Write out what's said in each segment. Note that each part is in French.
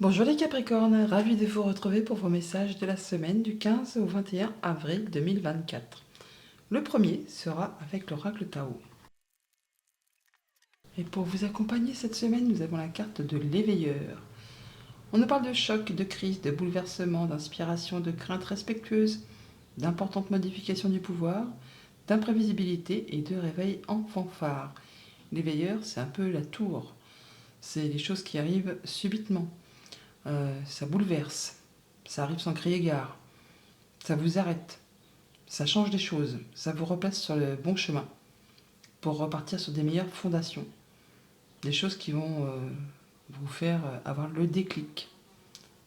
Bonjour les Capricornes, ravi de vous retrouver pour vos messages de la semaine du 15 au 21 avril 2024. Le premier sera avec l'oracle Tao. Et pour vous accompagner cette semaine, nous avons la carte de l'éveilleur. On nous parle de choc, de crise, de bouleversement, d'inspiration, de crainte respectueuse, d'importantes modifications du pouvoir, d'imprévisibilité et de réveil en fanfare. L'éveilleur, c'est un peu la tour. C'est les choses qui arrivent subitement. Ça bouleverse, ça arrive sans crier gare, ça vous arrête, ça change des choses, ça vous replace sur le bon chemin pour repartir sur des meilleures fondations, des choses qui vont vous faire avoir le déclic,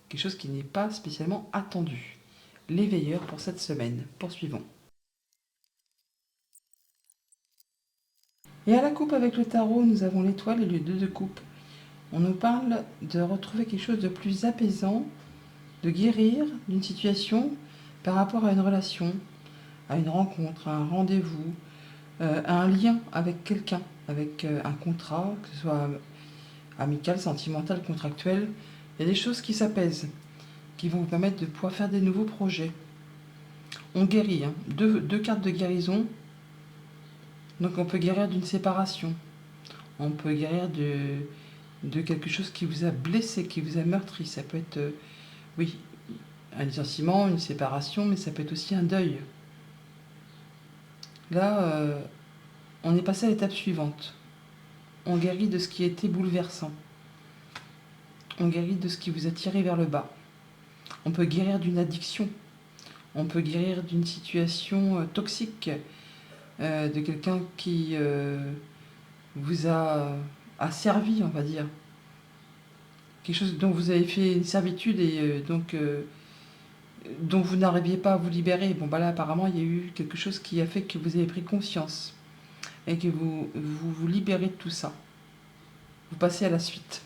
quelque chose qui n'est pas spécialement attendu. L'éveilleur pour cette semaine. Poursuivons. Et à la coupe avec le tarot, nous avons l'étoile et le 2 de coupe. On nous parle de retrouver quelque chose de plus apaisant, de guérir d'une situation par rapport à une relation, à une rencontre, à un rendez-vous, à un lien avec quelqu'un, avec un contrat, que ce soit amical, sentimental, contractuel. Il y a des choses qui s'apaisent, qui vont vous permettre de pouvoir faire des nouveaux projets. On guérit, hein. Deux cartes de guérison. Donc on peut guérir d'une séparation. On peut guérir de quelque chose qui vous a blessé, qui vous a meurtri. Ça peut être, oui, un licenciement, une séparation, mais ça peut être aussi un deuil. Là, on est passé à l'étape suivante. On guérit de ce qui était bouleversant. On guérit de ce qui vous a tiré vers le bas. On peut guérir d'une addiction. On peut guérir d'une situation toxique, de quelqu'un qui vous a asservi, on va dire. Quelque chose dont vous avez fait une servitude et dont vous n'arriviez pas à vous libérer. Bon, bah là, apparemment, il y a eu quelque chose qui a fait que vous avez pris conscience et que vous libérez de tout ça. Vous passez à la suite.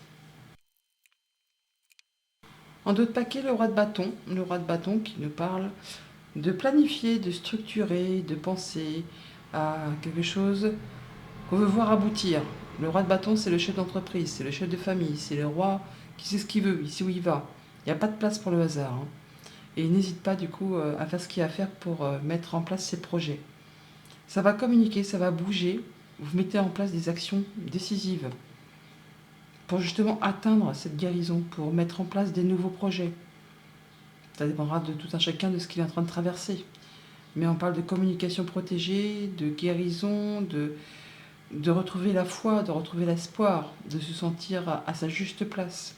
En dos de paquet, le roi de bâton. Le roi de bâton qui nous parle de planifier, de structurer, de penser à quelque chose qu'on veut voir aboutir. Le roi de bâton, c'est le chef d'entreprise, c'est le chef de famille, c'est le roi qui sait ce qu'il veut, il sait où il va. Il n'y a pas de place pour le hasard, hein. Et il n'hésite pas du coup à faire ce qu'il y a à faire pour mettre en place ses projets. Ça va communiquer, ça va bouger. Vous mettez en place des actions décisives pour justement atteindre cette guérison, pour mettre en place des nouveaux projets. Ça dépendra de tout un chacun de ce qu'il est en train de traverser. Mais on parle de communication protégée, de guérison, de retrouver la foi, de retrouver l'espoir, de se sentir à sa juste place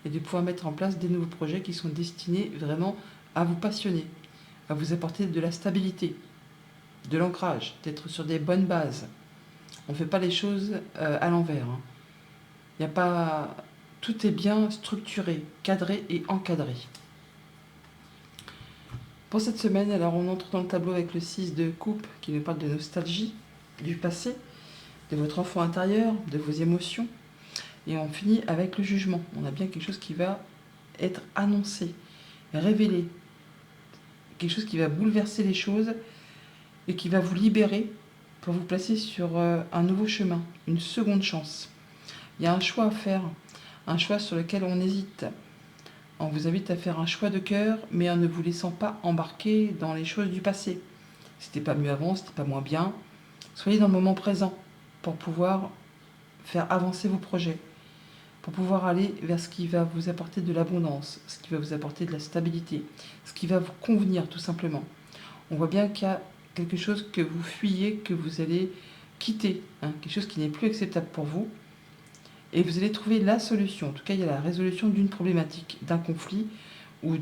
et de pouvoir mettre en place des nouveaux projets qui sont destinés vraiment à vous passionner, à vous apporter de la stabilité, de l'ancrage, d'être sur des bonnes bases. On ne fait pas les choses à l'envers, hein. Il n'y a pas... Tout est bien structuré, cadré et encadré. Pour cette semaine, alors on entre dans le tableau avec le 6 de coupe qui nous parle de nostalgie, du passé, de votre enfant intérieur, de vos émotions. Et on finit avec le jugement. On a bien quelque chose qui va être annoncé, révélé, quelque chose qui va bouleverser les choses et qui va vous libérer pour vous placer sur un nouveau chemin, une seconde chance. Il y a un choix à faire, un choix sur lequel on hésite. On vous invite à faire un choix de cœur, mais en ne vous laissant pas embarquer dans les choses du passé. C'était pas mieux avant, c'était pas moins bien. Soyez dans le moment présent pour pouvoir faire avancer vos projets, pour pouvoir aller vers ce qui va vous apporter de l'abondance, ce qui va vous apporter de la stabilité, ce qui va vous convenir tout simplement. On voit bien qu'il y a quelque chose que vous fuyez, que vous allez quitter, hein, quelque chose qui n'est plus acceptable pour vous, et vous allez trouver la solution. En tout cas, il y a la résolution d'une problématique, d'un conflit ou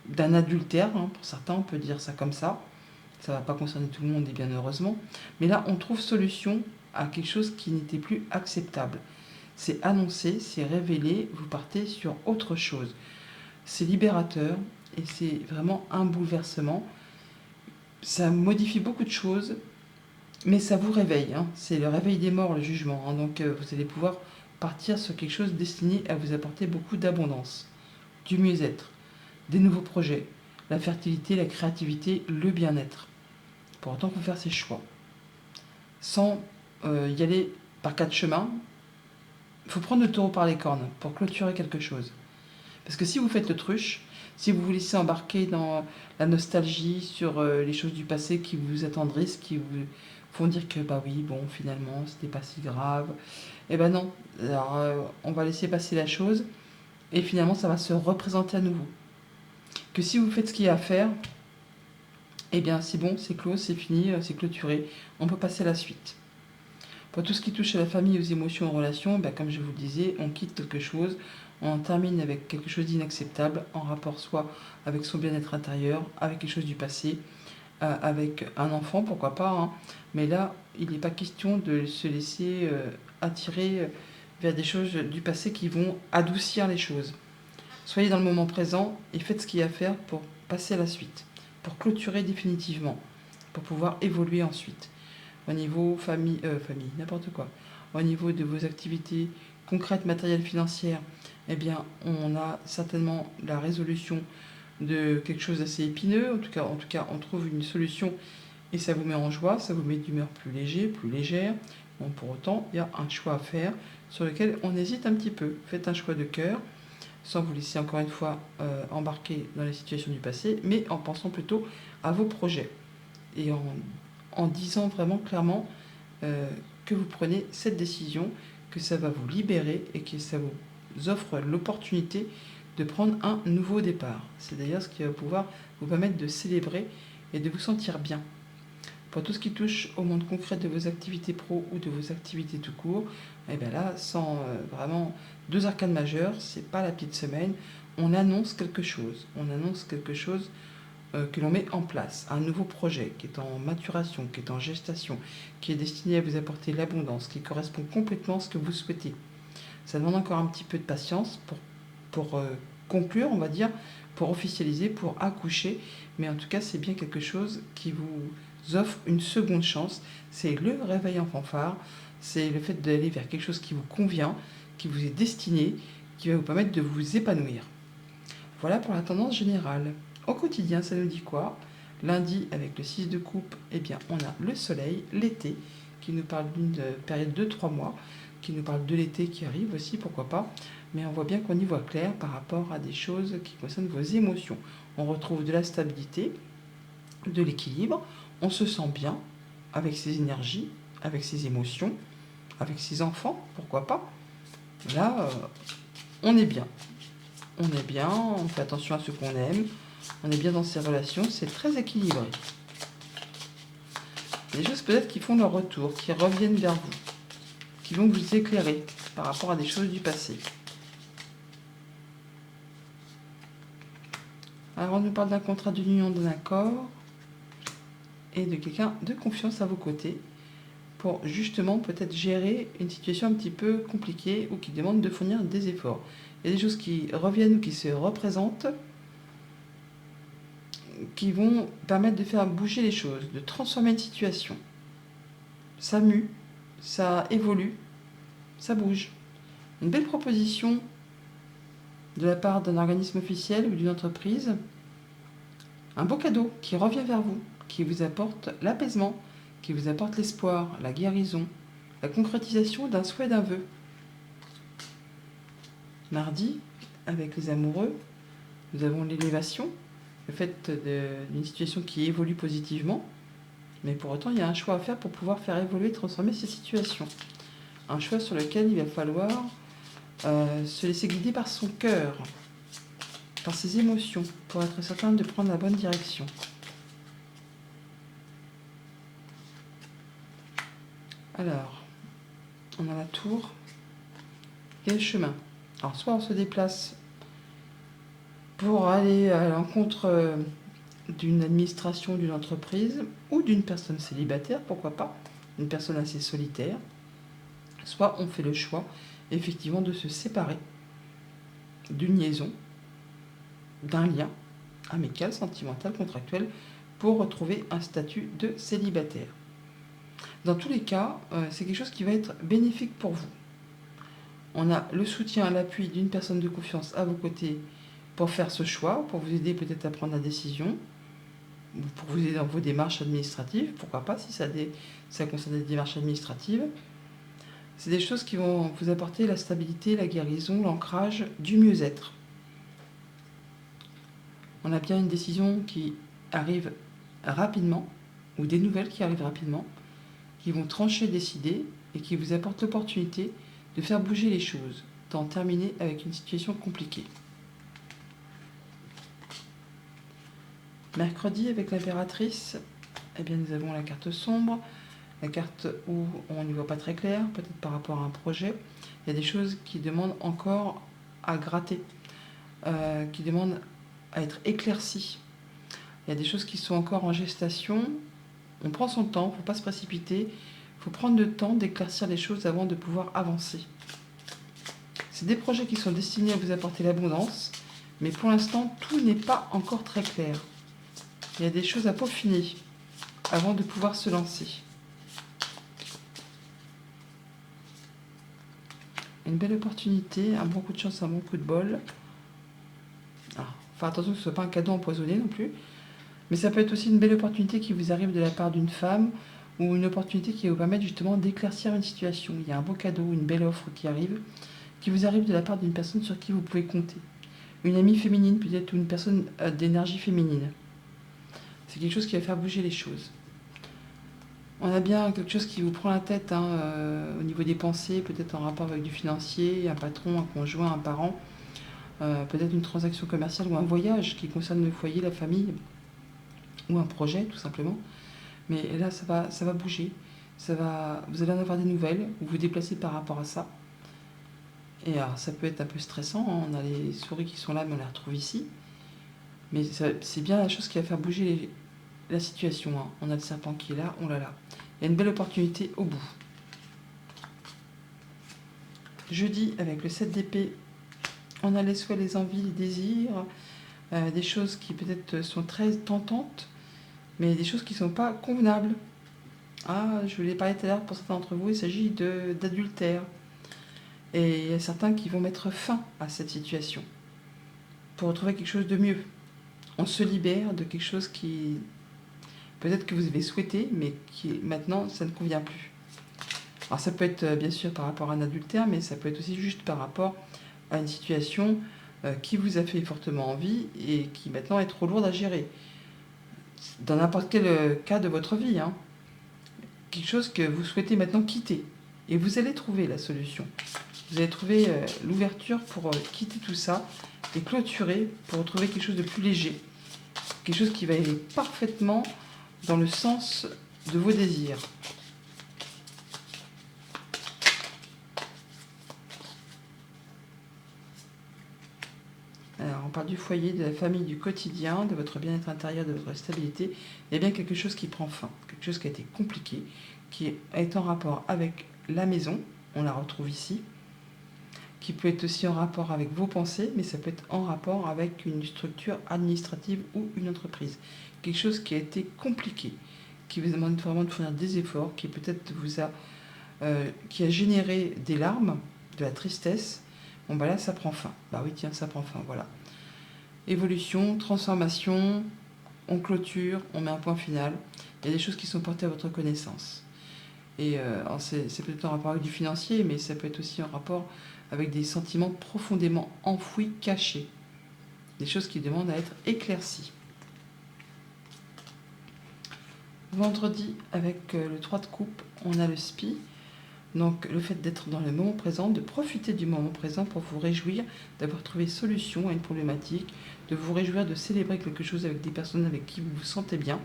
d'un adultère, hein, pour certains, on peut dire ça comme ça. Ça ne va pas concerner tout le monde, et bien heureusement. Mais là, on trouve solution à quelque chose qui n'était plus acceptable. C'est annoncé, c'est révélé, vous partez sur autre chose. C'est libérateur et c'est vraiment un bouleversement. Ça modifie beaucoup de choses, mais ça vous réveille, hein. C'est le réveil des morts, le jugement, hein. Donc vous allez pouvoir partir sur quelque chose destiné à vous apporter beaucoup d'abondance, du mieux-être, des nouveaux projets, la fertilité, la créativité, le bien-être. Pour autant, il faut faire ses choix. Sans y aller par quatre chemins, il faut prendre le taureau par les cornes pour clôturer quelque chose. Parce que si vous faites l'autruche, si vous vous laissez embarquer dans la nostalgie sur les choses du passé qui vous attendrissent, qui vous font dire que bah oui, bon, finalement, c'était pas si grave, eh ben non. Alors, on va laisser passer la chose et finalement, ça va se représenter à nouveau. Que si vous faites ce qu'il y a à faire, eh bien, c'est bon, c'est clos, c'est fini, c'est clôturé. On peut passer à la suite. Pour tout ce qui touche à la famille, aux émotions, aux relations, ben, comme je vous le disais, on quitte quelque chose, on termine avec quelque chose d'inacceptable, en rapport soit avec son bien-être intérieur, avec quelque chose du passé, avec un enfant, pourquoi pas, hein. Mais là, il n'est pas question de se laisser attirer vers des choses du passé qui vont adoucir les choses. Soyez dans le moment présent et faites ce qu'il y a à faire pour passer à la suite, pour clôturer définitivement, pour pouvoir évoluer ensuite. Au niveau famille, n'importe quoi. Au niveau de vos activités concrètes, matérielles, financières, eh bien, on a certainement la résolution de quelque chose d'assez épineux. En tout cas, on trouve une solution et ça vous met en joie, ça vous met d'humeur plus léger, plus légère. Bon, pour autant, il y a un choix à faire sur lequel on hésite un petit peu. Faites un choix de cœur, sans vous laisser encore une fois embarquer dans les situations du passé, mais en pensant plutôt à vos projets. Et en disant vraiment clairement que vous prenez cette décision, que ça va vous libérer et que ça vous offre l'opportunité de prendre un nouveau départ. C'est d'ailleurs ce qui va pouvoir vous permettre de célébrer et de vous sentir bien. Pour tout ce qui touche au monde concret de vos activités pro ou de vos activités tout court, et bien là, sans vraiment deux arcanes majeures, c'est pas la petite semaine, on annonce quelque chose. On annonce quelque chose que l'on met en place, un nouveau projet qui est en maturation, qui est en gestation, qui est destiné à vous apporter l'abondance, qui correspond complètement à ce que vous souhaitez. Ça demande encore un petit peu de patience pour conclure, on va dire, pour officialiser, pour accoucher, mais en tout cas, c'est bien quelque chose qui vous offre une seconde chance. C'est le réveil en fanfare, c'est le fait d'aller vers quelque chose qui vous convient, qui vous est destiné, qui va vous permettre de vous épanouir. Voilà pour la tendance générale. Au quotidien, ça nous dit quoi? Lundi, avec le 6 de coupe, eh bien, on a le soleil, l'été, qui nous parle d'une période de 3 mois, qui nous parle de l'été qui arrive aussi, pourquoi pas. Mais on voit bien qu'on y voit clair par rapport à des choses qui concernent vos émotions. On retrouve de la stabilité, de l'équilibre, on se sent bien avec ses énergies, avec ses émotions, avec ses enfants, pourquoi pas. Là, on est bien. On est bien, on fait attention à ce qu'on aime, on est bien dans ses relations, c'est très équilibré. Il y a des choses peut-être qui font leur retour, qui reviennent vers vous, qui vont vous éclairer par rapport à des choses du passé. Alors on nous parle d'un contrat d'union, d'un accord et de quelqu'un de confiance à vos côtés pour justement peut-être gérer une situation un petit peu compliquée ou qui demande de fournir des efforts. Il y a des choses qui reviennent ou qui se représentent qui vont permettre de faire bouger les choses, de transformer une situation. Ça mue, ça évolue, ça bouge. Une belle proposition de la part d'un organisme officiel ou d'une entreprise, un beau cadeau qui revient vers vous, qui vous apporte l'apaisement, qui vous apporte l'espoir, la guérison, la concrétisation d'un souhait, d'un vœu. Mardi, avec les amoureux, nous avons l'élévation, le fait d'une situation qui évolue positivement, mais pour autant, il y a un choix à faire pour pouvoir faire évoluer, transformer ces situations. Un choix sur lequel il va falloir se laisser guider par son cœur, par ses émotions, pour être certain de prendre la bonne direction. Alors, on a la tour et le chemin. Alors, soit on se déplace pour aller à l'encontre d'une administration, d'une entreprise ou d'une personne célibataire, pourquoi pas, une personne assez solitaire, soit on fait le choix effectivement de se séparer d'une liaison, d'un lien amical, sentimental, contractuel, pour retrouver un statut de célibataire. Dans tous les cas, c'est quelque chose qui va être bénéfique pour vous. On a le soutien, l'appui d'une personne de confiance à vos côtés pour faire ce choix, pour vous aider peut-être à prendre la décision, pour vous aider dans vos démarches administratives, pourquoi pas, si ça concerne des démarches administratives. C'est des choses qui vont vous apporter la stabilité, la guérison, l'ancrage, du mieux-être. On a bien une décision qui arrive rapidement, ou des nouvelles qui arrivent rapidement, qui vont trancher, décider, et qui vous apportent l'opportunité de faire bouger les choses, d'en terminer avec une situation compliquée. Mercredi, avec l'impératrice, eh bien, nous avons la carte sombre, la carte où on n'y voit pas très clair, peut-être par rapport à un projet. Il y a des choses qui demandent encore à gratter, qui demandent à être éclaircies. Il y a des choses qui sont encore en gestation. On prend son temps, il ne faut pas se précipiter. Il faut prendre le temps d'éclaircir les choses avant de pouvoir avancer. C'est des projets qui sont destinés à vous apporter l'abondance, mais pour l'instant, tout n'est pas encore très clair. Il y a des choses à peaufiner avant de pouvoir se lancer. Une belle opportunité, un bon coup de chance, un bon coup de bol. Alors, faire attention que ce ne soit pas un cadeau empoisonné non plus. Mais ça peut être aussi une belle opportunité qui vous arrive de la part d'une femme ou une opportunité qui va vous permettre justement d'éclaircir une situation. Il y a un beau cadeau, une belle offre qui vous arrive de la part d'une personne sur qui vous pouvez compter. Une amie féminine peut-être ou une personne d'énergie féminine. C'est quelque chose qui va faire bouger les choses. On a bien quelque chose qui vous prend la tête au niveau des pensées, peut-être en rapport avec du financier, un patron, un conjoint, un parent, peut-être une transaction commerciale ou un voyage qui concerne le foyer, la famille, ou un projet tout simplement. Mais là, ça va bouger. Vous allez en avoir des nouvelles, vous vous déplacez par rapport à ça. Et alors, ça peut être un peu stressant, hein. On a les souris qui sont là, mais on les retrouve ici. Mais c'est bien la chose qui va faire bouger la situation, hein. On a le serpent qui est là, on l'a là. Il y a une belle opportunité au bout. Jeudi, avec le 7 d'épée, on a les souhaits, les envies, les désirs, des choses qui peut-être sont très tentantes, mais des choses qui ne sont pas convenables. Ah, je vous l'ai parlé tout à l'heure, pour certains d'entre vous, il s'agit d'adultère. Et il y a certains qui vont mettre fin à cette situation pour retrouver quelque chose de mieux. On se libère de quelque chose qui, peut-être que vous avez souhaité, mais qui maintenant, ça ne convient plus. Alors ça peut être bien sûr par rapport à un adultère, mais ça peut être aussi juste par rapport à une situation qui vous a fait fortement envie et qui maintenant est trop lourde à gérer. Dans n'importe quel cas de votre vie, hein. Quelque chose que vous souhaitez maintenant quitter. Et vous allez trouver la solution. Vous allez trouver l'ouverture pour quitter tout ça et clôturer pour retrouver quelque chose de plus léger. Quelque chose qui va aller parfaitement dans le sens de vos désirs. Alors, on parle du foyer, de la famille, du quotidien, de votre bien-être intérieur, de votre stabilité. Il y a bien quelque chose qui prend fin, quelque chose qui a été compliqué, qui est en rapport avec la maison, on la retrouve ici, qui peut être aussi en rapport avec vos pensées, mais ça peut être en rapport avec une structure administrative ou une entreprise. Quelque chose qui a été compliqué, qui vous demande vraiment de fournir des efforts, qui peut-être qui a généré des larmes, de la tristesse. Bon bah là ça prend fin. Bah oui tiens ça prend fin, voilà. Évolution, transformation, on clôture, on met un point final. Il y a des choses qui sont portées à votre connaissance. Et c'est peut-être en rapport avec du financier, mais ça peut être aussi en rapport avec des sentiments profondément enfouis, cachés. Des choses qui demandent à être éclaircies. Vendredi, avec le 3 de coupe, on a le spi. Donc le fait d'être dans le moment présent, de profiter du moment présent pour vous réjouir d'avoir trouvé solution à une problématique, de vous réjouir de célébrer quelque chose avec des personnes avec qui vous vous sentez bien.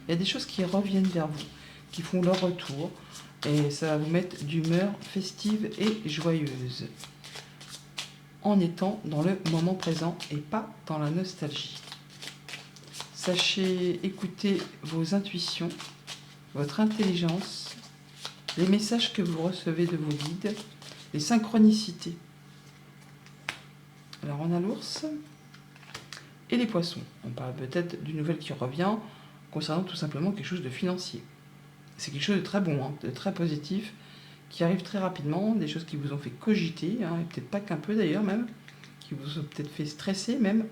Il y a des choses qui reviennent vers vous, qui font leur retour, et ça va vous mettre d'humeur festive et joyeuse, en étant dans le moment présent et pas dans la nostalgie. Sachez écouter vos intuitions, votre intelligence, les messages que vous recevez de vos guides, les synchronicités. Alors on a l'ours et les poissons. On parle peut-être d'une nouvelle qui revient concernant tout simplement quelque chose de financier. C'est quelque chose de très bon, hein, de très positif, qui arrive très rapidement, des choses qui vous ont fait cogiter, hein, et peut-être pas qu'un peu d'ailleurs même, qui vous ont peut-être fait stresser même,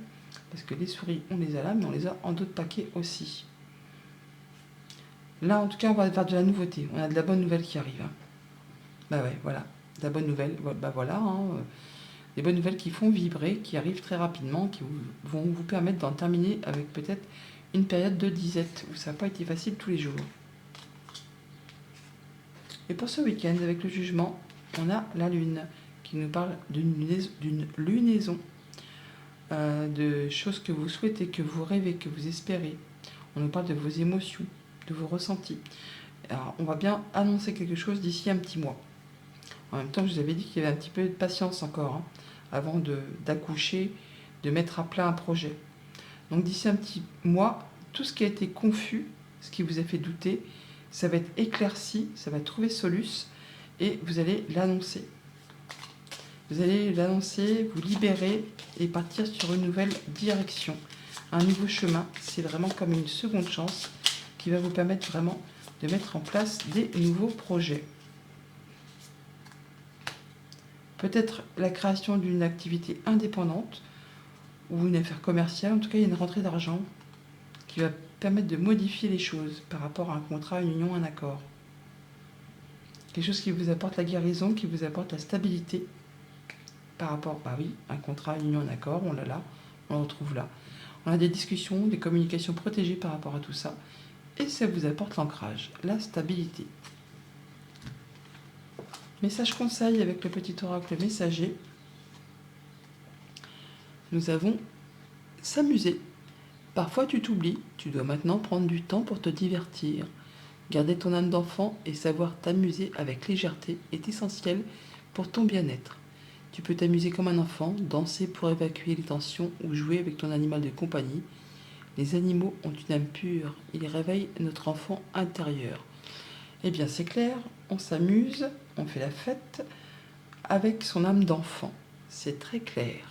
parce que les souris, on les a là, mais on les a en d'autres paquets aussi. Là, en tout cas, on va faire de la nouveauté. On a de la bonne nouvelle qui arrive. Hein. Bah ouais, voilà. La bonne nouvelle, bah voilà, hein, des bonnes nouvelles qui font vibrer, qui arrivent très rapidement, qui vont vous permettre d'en terminer avec peut-être une période de disette où ça n'a pas été facile tous les jours. Et pour ce week-end, avec le jugement, on a la lune qui nous parle d'une lunaison, de choses que vous souhaitez, que vous rêvez, que vous espérez. On nous parle de vos émotions, de vos ressentis. Alors, on va bien annoncer quelque chose d'ici un petit mois. En même temps, je vous avais dit qu'il y avait un petit peu de patience encore, hein, avant d'accoucher, de mettre à plat un projet. Donc d'ici un petit mois, tout ce qui a été confus, ce qui vous a fait douter, ça va être éclairci, ça va trouver soluce et vous allez l'annoncer. Vous allez l'annoncer, vous libérer et partir sur une nouvelle direction, un nouveau chemin. C'est vraiment comme une seconde chance qui va vous permettre vraiment de mettre en place des nouveaux projets. Peut-être la création d'une activité indépendante ou une affaire commerciale. En tout cas, il y a une rentrée d'argent qui va permettre de modifier les choses par rapport à un contrat, une union, un accord. Quelque chose qui vous apporte la guérison, qui vous apporte la stabilité par rapport, bah oui, un contrat, une union, un accord, on l'a là, on le retrouve là. On a des discussions, des communications protégées par rapport à tout ça. Et ça vous apporte l'ancrage, la stabilité. Message conseil avec le petit oracle messager. Nous avons s'amuser. Parfois tu t'oublies, tu dois maintenant prendre du temps pour te divertir. Garder ton âme d'enfant et savoir t'amuser avec légèreté est essentiel pour ton bien-être. Tu peux t'amuser comme un enfant, danser pour évacuer les tensions ou jouer avec ton animal de compagnie. Les animaux ont une âme pure, ils réveillent notre enfant intérieur. Eh bien c'est clair, on s'amuse, on fait la fête avec son âme d'enfant. C'est très clair.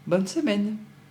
Bonne semaine!